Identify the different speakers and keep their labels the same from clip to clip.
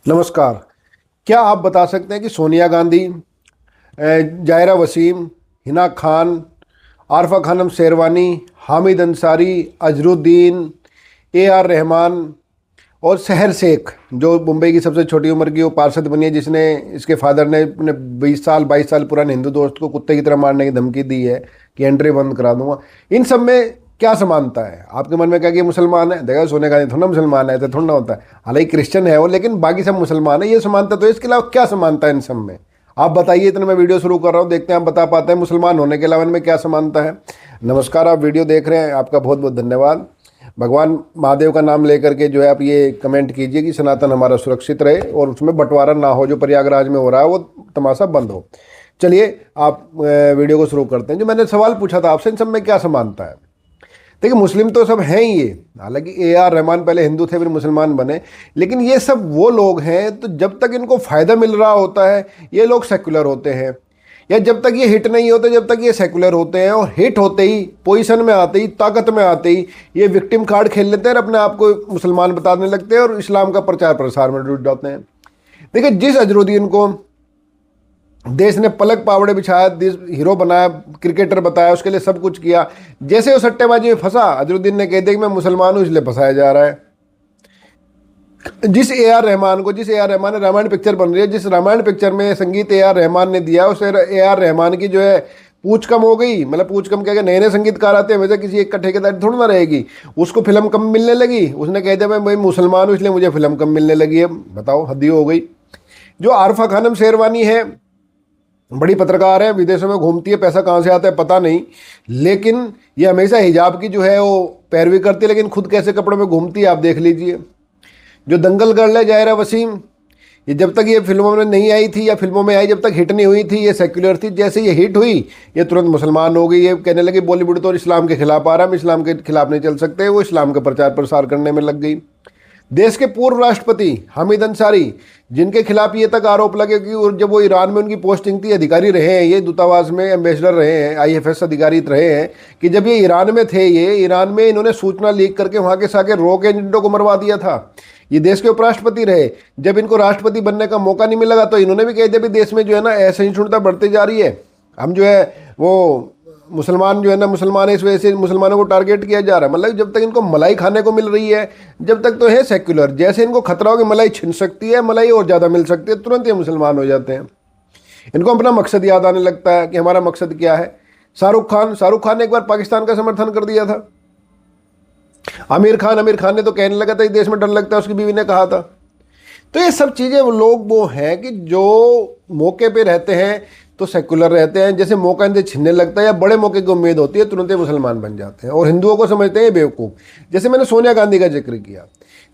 Speaker 1: नमस्कार। क्या आप बता सकते हैं कि सोनिया गांधी, जायरा वसीम, हिना खान, आरफा खानम शेरवानी, हामिद अंसारी, अजरुद्दीन, ए आर रहमान और सहर शेख, जो मुंबई की सबसे छोटी उम्र की वो पार्षद बनी है, जिसने इसके फादर ने अपने 20 साल 22 साल पुराने हिंदू दोस्त को कुत्ते की तरह मारने की धमकी दी है कि एंट्री बंद करा दूंगा। इन सब में क्या समानता है? आपके मन में क्या कि ये मुसलमान है? देखा, सोनिया गांधी थोड़ा मुसलमान है, तो थोड़ा ना होता है। हालांकि क्रिश्चियन है वो, लेकिन बाकी सब मुसलमान है, ये समानता तो है। इसके अलावा क्या समानता है इन सब में? आप बताइए। इतना मैं वीडियो शुरू कर रहा हूँ, देखते हैं आप बता पाते हैं मुसलमान होने के अलावा इनमें क्या समानता है। नमस्कार, आप वीडियो देख रहे हैं, आपका बहुत बहुत धन्यवाद। भगवान महादेव का नाम लेकर के जो है आप ये कमेंट कीजिए कि सनातन हमारा सुरक्षित रहे और उसमें बंटवारा ना हो। जो प्रयागराज में हो रहा है वो तमाशा बंद हो। चलिए आप वीडियो को शुरू करते हैं। जो मैंने सवाल पूछा था आपसे, इन सब में क्या समानता है? देखिए, मुस्लिम तो सब हैं ही ये। हालांकि ए आर रहमान पहले हिंदू थे, फिर मुसलमान बने, लेकिन ये सब वो लोग हैं तो जब तक इनको फ़ायदा मिल रहा होता है ये लोग सेक्युलर होते हैं, या जब तक ये हिट नहीं होते जब तक ये सेकुलर होते हैं। और हिट होते ही, पोजीशन में आते ही, ताकत में आते ही ये विक्टिम कार्ड खेल लेते हैं और अपने आप को मुसलमान बताने लगते हैं और इस्लाम का प्रचार प्रसार में जुट जाते हैं। देखिए, जिस अजरुद्दीन को देश ने पलक पावड़े बिछाया, देश हीरो बनाया, क्रिकेटर बताया, उसके लिए सब कुछ किया, जैसे वो सट्टेबाजी में फंसा, अजरुद्दीन ने कह दिया कि मैं मुसलमान हूं इसलिए फंसाया जा रहा है। जिस ए आर रहमान ने रामायण पिक्चर बन रही है, जिस रामायण पिक्चर में संगीत ए आर रहमान ने दिया, उस ए आर रहमान की जो है पूछ कम हो गई। मतलब पूछ कम क्या, नए नए संगीतकार आते हैं, वैसे किसी एक का ठेकेदारी थोड़ी ना रहेगी। उसको फिल्म कम मिलने लगी, उसने कह दिया मैं मुसलमान हूँ इसलिए मुझे फिल्म कम मिलने लगी है। बताओ, हद ही हो गई। जो आरफा खानम शेरवानी है, बड़ी पत्रकार है, विदेशों में घूमती है, पैसा कहाँ से आता है पता नहीं, लेकिन ये हमेशा हिजाब की जो है वो पैरवी करती है, लेकिन खुद कैसे कपड़ों में घूमती है आप देख लीजिए। जो दंगल गर्ल है जायरा वसीम, ये जब तक ये फिल्मों में नहीं आई थी या फिल्मों में आई जब तक हिट नहीं हुई थी, ये सेक्युलर थी। जैसे ये हिट हुई ये तुरंत मुसलमान हो गई। ये कहने लगी बॉलीवुड तो इस्लाम के खिलाफ आ रहा है, हम इस्लाम के खिलाफ नहीं चल सकते। वो इस्लाम का प्रचार प्रसार करने में लग गई। देश के पूर्व राष्ट्रपति हामिद अंसारी, जिनके खिलाफ ये तक आरोप लगे कि जब वो ईरान में उनकी पोस्टिंग थी, अधिकारी रहे हैं ये, दूतावास में एम्बेसडर रहे हैं, आईएफएस अधिकारी रहे हैं, कि जब ये ईरान में थे, ये ईरान में इन्होंने सूचना लीक करके वहाँ के साके रॉक एजेंटों को मरवा दिया था। ये देश के उपराष्ट्रपति रहे, जब इनको राष्ट्रपति बनने का मौका नहीं मिला तो इन्होंने भी कह दिया भी देश में जो है ना असहिष्णुता बढ़ती जा रही है, हम जो है वो मुसलमान जो है ना मुसलमान है, इस वजह से मुसलमानों को टारगेट किया जा रहा है। मतलब जब तक इनको मलाई खाने को मिल रही है, जब तक तो है सेक्युलर। जैसे इनको खतरा हो कि मलाई छिन सकती है, मलाई और ज़्यादा मिल सकती है, तुरंत ये मुसलमान हो जाते हैं। इनको अपना मकसद याद आने लगता है कि हमारा मकसद क्या है। शाहरुख खान ने एक बार पाकिस्तान का समर्थन कर दिया था। आमिर खान ने तो कहने लगा था इस देश में डर लगता है, उसकी बीवी ने कहा था। तो ये सब चीज़ें वो लोग वो हैं कि जो मौके पे रहते हैं तो सेकुलर रहते हैं, जैसे मौका इनसे छिनने लगता है या बड़े मौके की उम्मीद होती है तुरंत ही मुसलमान बन जाते हैं और हिंदुओं को समझते हैं बेवकूफ़। जैसे मैंने सोनिया गांधी का जिक्र किया,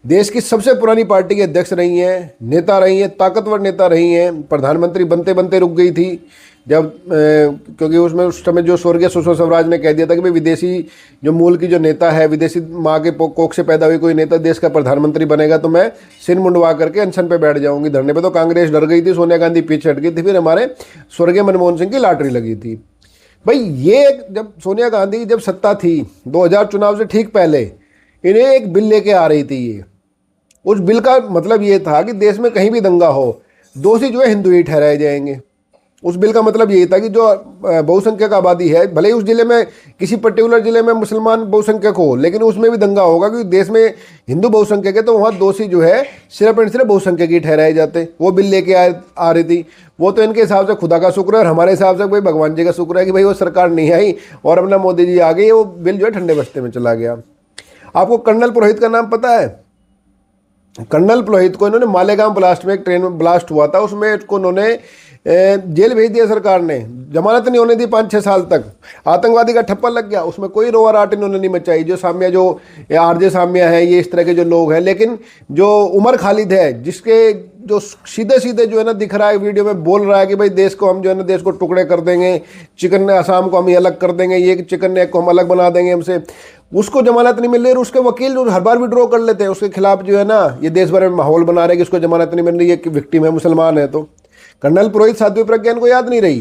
Speaker 1: देश की सबसे पुरानी पार्टी के अध्यक्ष रही हैं, नेता रही हैं, ताकतवर नेता रही हैं, प्रधानमंत्री बनते बनते रुक गई थी जब क्योंकि उसमें उस समय जो स्वर्गीय सुषमा स्वराज ने कह दिया था कि भाई विदेशी जो मूल की जो नेता है, विदेशी माँ के कोख से पैदा हुई कोई नेता देश का प्रधानमंत्री बनेगा तो मैं सिर मुंडवा करके अनशन पे बैठ जाऊंगी, धरने पे। तो कांग्रेस डर गई थी, सोनिया गांधी पीछे हट गई थी, फिर हमारे स्वर्गीय मनमोहन सिंह की लॉटरी लगी थी। भाई ये जब सोनिया गांधी जब सत्ता थी 2000 चुनाव से ठीक पहले, इन्हें एक बिल लेके आ रही थी। ये उस बिल का मतलब ये था कि देश में कहीं भी दंगा हो, दोषी जो है हिंदू ही ठहराए जाएंगे। उस बिल का मतलब यही था कि जो बहुसंख्यक आबादी है, भले ही उस जिले में किसी पर्टिकुलर जिले में मुसलमान बहुसंख्यक हो, लेकिन उसमें भी दंगा होगा क्योंकि देश में हिंदू बहुसंख्यक है, तो वहाँ दोषी जो है सिर्फ एंड सिर्फ बहुसंख्यक ही ठहराए जाते। वो बिल लेके आ रही थी। वो तो इनके हिसाब से खुदा का शुक्र है और हमारे हिसाब से भाई भगवान जी का शुक्र है कि भाई वो सरकार नहीं आई और अपना मोदी जी आ गए, वो बिल जो है ठंडे बस्ते में चला गया। आपको कर्नल पुरोहित का नाम पता है? कर्नल पुरोहित को इन्होंने मालेगांव ब्लास्ट में, एक ट्रेन में ब्लास्ट हुआ था, उसमें इसको उन्होंने जेल भेज दिया सरकार ने, जमानत नहीं होने दी 5-6 साल तक। आतंकवादी का ठप्पा लग गया, उसमें कोई रोआ राट इन्होंने नहीं मचाई। जो साम्या, जो आरजे साम्या है, ये इस तरह के जो लोग हैं, लेकिन जो उमर खालिद है, जिसके जो सीधे सीधे जो है ना दिख रहा है वीडियो में, बोल रहा है कि भाई देश को हम जो है ना देश को टुकड़े कर देंगे, चिकन ने आसाम को हम अलग कर देंगे, ये चिकन नेक को हम अलग बना देंगे हमसे, उसको जमानत नहीं मिल रही। उसके वकील जो हर बार विड्रॉ कर लेते हैं उसके खिलाफ, जो है ना ये देश भर में माहौल बना रहे कि उसको जमानत नहीं मिल रही, ये विक्टिम है, मुसलमान है। तो कर्नल पुरोहित साध्वी प्रज्ञा को याद नहीं रही।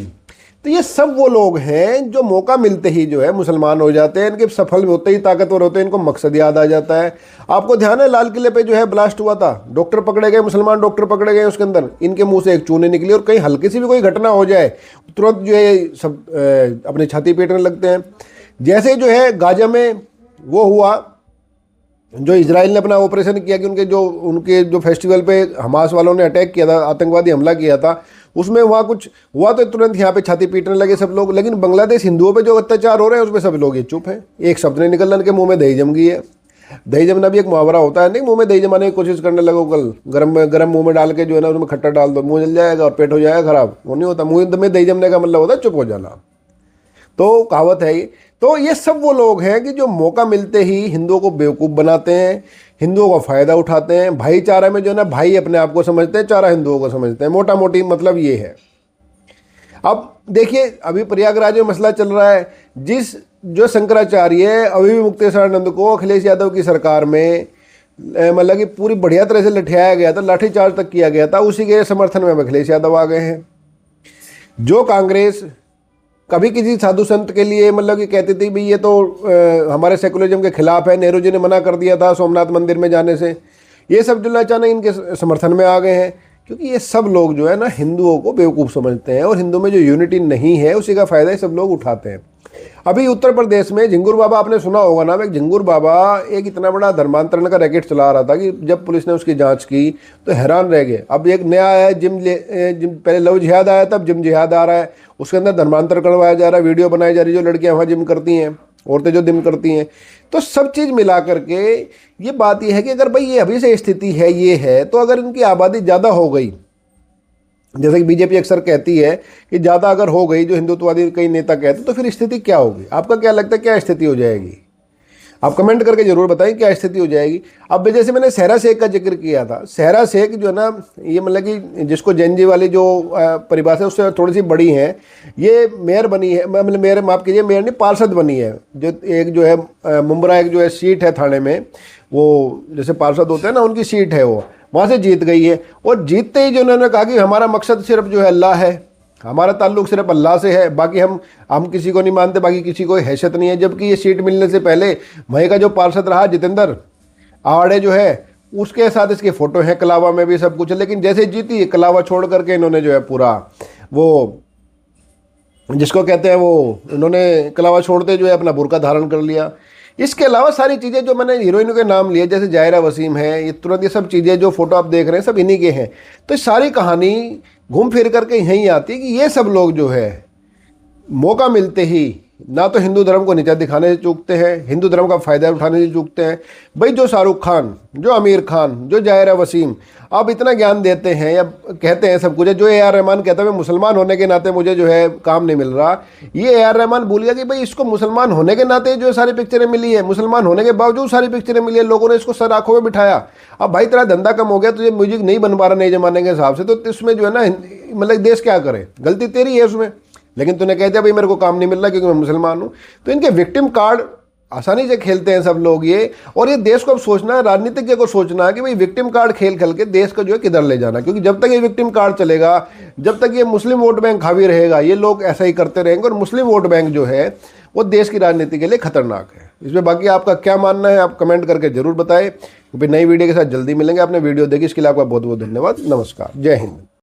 Speaker 1: तो ये सब वो लोग हैं जो मौका मिलते ही जो है मुसलमान हो जाते हैं, इनके सफल होते ही ताकतवर होते हैं, इनको मकसद याद आ जाता है। आपको ध्यान है लाल किले पे जो है ब्लास्ट हुआ था, डॉक्टर पकड़े गए, मुसलमान डॉक्टर पकड़े गए, उसके अंदर इनके मुंह से एक चूने निकली, और कहीं हल्की सी भी कोई घटना हो जाए तुरंत जो है सब अपनी छाती पीटने लगते हैं। जैसे जो है गाजा में वो हुआ, जो इजराइल ने अपना ऑपरेशन किया कि उनके जो फेस्टिवल पे हमास वालों ने अटैक किया था, आतंकवादी हमला किया था, उसमें वहाँ कुछ हुआ तो तुरंत यहाँ पे छाती पीटने लगे सब लोग। लेकिन बांग्लादेश हिंदुओं पे जो अत्याचार हो रहे हैं उसमें सब लोग ये चुप हैं। एक शब्द नहीं निकलना, उनके मुंह में दही जम गई है। दही जमना भी एक मुहावरा होता है, नहीं मुंह में दही जमाने की कोशिश करने लगो, कल गरम मुंह में डाल के जो है ना उसमें खट्टा डाल दो, मुंह जल जाएगा और पेट हो जाएगा खराब। वो नहीं होता, मुंह में दही जमने का मतलब होता है चुप हो जाना। तो कहावत है ये। तो ये सब वो लोग हैं कि जो मौका मिलते ही हिंदुओं को बेवकूफ़ बनाते हैं, हिंदुओं का फ़ायदा उठाते हैं। भाईचारा में जो है ना भाई अपने आप को समझते हैं, चारा हिंदुओं को समझते हैं, मोटा मोटी मतलब ये है। अब देखिए अभी प्रयागराज में मसला चल रहा है, जिस जो शंकराचार्य अभी भी मुक्तेश्वरानंद को अखिलेश यादव की सरकार में मतलब कि पूरी बढ़िया तरह से लठियाया गया था, लाठीचार्ज तक किया गया था, उसी के समर्थन में अखिलेश यादव आ गए हैं। जो कांग्रेस कभी किसी साधु संत के लिए मतलब कि कहती थी भी ये तो हमारे सेकुलरिज्म के खिलाफ है, नेहरू जी ने मना कर दिया था सोमनाथ मंदिर में जाने से, ये सब जो अचानक इनके समर्थन में आ गए हैं। क्योंकि ये सब लोग जो है ना हिंदुओं को बेवकूफ़ समझते हैं, और हिंदू में जो यूनिटी नहीं है उसी का फ़ायदा ये सब लोग उठाते हैं। अभी उत्तर प्रदेश में झिंगुर बाबा, आपने सुना होगा नाम, एक झिंगुर बाबा एक इतना बड़ा धर्मांतरण का रैकेट चला रहा था कि जब पुलिस ने उसकी जांच की तो हैरान रह गए। अब एक नया आया जिम पहले लव जिहाद आया, तब जिम जिहाद आ रहा है, उसके अंदर धर्मांतर करवाया जा रहा है, वीडियो बनाई जा रही है, जो लड़कियां वहाँ जिम करती हैं, औरतें जो जिम करती हैं। तो सब चीज़ मिला करके ये बात ये है कि अगर भाई ये अभी से स्थिति है ये है, तो अगर इनकी आबादी ज़्यादा हो गई, जैसे कि बीजेपी अक्सर कहती है कि ज़्यादा अगर हो गई, जो हिंदुत्ववादी कई नेता कहते हैं, तो फिर स्थिति क्या होगी? आपका क्या लगता है क्या स्थिति हो जाएगी? आप कमेंट करके जरूर बताएं क्या स्थिति हो जाएगी। अब जैसे मैंने सहरा शेख का जिक्र किया था, सहरा शेख जो है ना, ये मतलब कि जिसको जैन जी वाली जो परिभाषा है उससे थोड़ी सी बड़ी है, ये मेयर बनी है, मतलब मेयर माफ़ कीजिए, मेयर नहीं पार्षद बनी है। जो एक जो है मुंब्रा एक जो है सीट है थाने में, वो जैसे पार्षद होते हैं ना उनकी सीट है, वो वहाँ से जीत गई है। और जीतते ही जो उन्होंने कहा कि हमारा मकसद सिर्फ जो है अल्लाह है, हमारा ताल्लुक सिर्फ अल्लाह से है, बाकी हम किसी को नहीं मानते, बाकी किसी को हैसियत नहीं है। जबकि ये सीट मिलने से पहले वहीं का जो पार्षद रहा जितेंद्र आवाड़े जो है, उसके साथ इसके फ़ोटो हैं, कलावा में भी सब कुछ है। लेकिन जैसे जीती कलावा छोड़ करके इन्होंने जो है पूरा वो जिसको कहते हैं वो, इन्होंने कलावा छोड़ते जो है अपना बुर्का धारण कर लिया। इसके अलावा सारी चीज़ें जो मैंने हीरोइनों के नाम लिए, जैसे जायरा वसीम है, ये तुरंत ये सब चीज़ें जो फोटो आप देख रहे हैं सब इन्हीं के हैं। तो सारी कहानी घूम फिर करके यहीं आती है कि ये सब लोग जो है मौका मिलते ही ना तो हिंदू धर्म को नीचा दिखाने से चूकते हैं, हिंदू धर्म का फ़ायदा उठाने से चूकते हैं। भाई जो शाहरुख खान, जो आमिर खान, जो जायरा वसीम अब इतना ज्ञान देते हैं या कहते हैं सब कुछ है, जो ए आर रहमान कहता है मैं मुसलमान होने के नाते मुझे जो है काम नहीं मिल रहा, ये ए आर रहमान भूल गया कि भाई इसको मुसलमान होने के नाते जो सारी पिक्चरें मिली है, मुसलमान होने के बावजूद सारी पिक्चरें मिली है, लोगों ने इसको सर आंखों में बिठाया। अब भाई तेरा धंधा कम हो गया, तुझे म्यूजिक नहीं बन पा रहा नए जमाने के हिसाब से, तो इसमें जो है ना मतलब देश क्या करे, गलती तेरी है उसमें। लेकिन तूने कह दिया भाई मेरे को काम नहीं मिल रहा क्योंकि मैं मुसलमान हूँ। तो इनके विक्टिम कार्ड आसानी से खेलते हैं सब लोग ये। और ये देश को अब सोचना है, राजनीतिज्ञ को सोचना है कि भाई विक्टिम कार्ड खेल खेल के देश को जो है किधर ले जाना। क्योंकि जब तक ये विक्टिम कार्ड चलेगा, जब तक ये मुस्लिम वोट बैंक हावी रहेगा, ये लोग ऐसा ही करते रहेंगे। और मुस्लिम वोट बैंक जो है वो देश की राजनीति के लिए खतरनाक है। इसमें बाकी आपका क्या मानना है आप कमेंट करके जरूर बताएं। फिर नई वीडियो के साथ जल्दी मिलेंगे। आपने वीडियो देखी इसके लिए आपका बहुत बहुत धन्यवाद। नमस्कार, जय हिंद।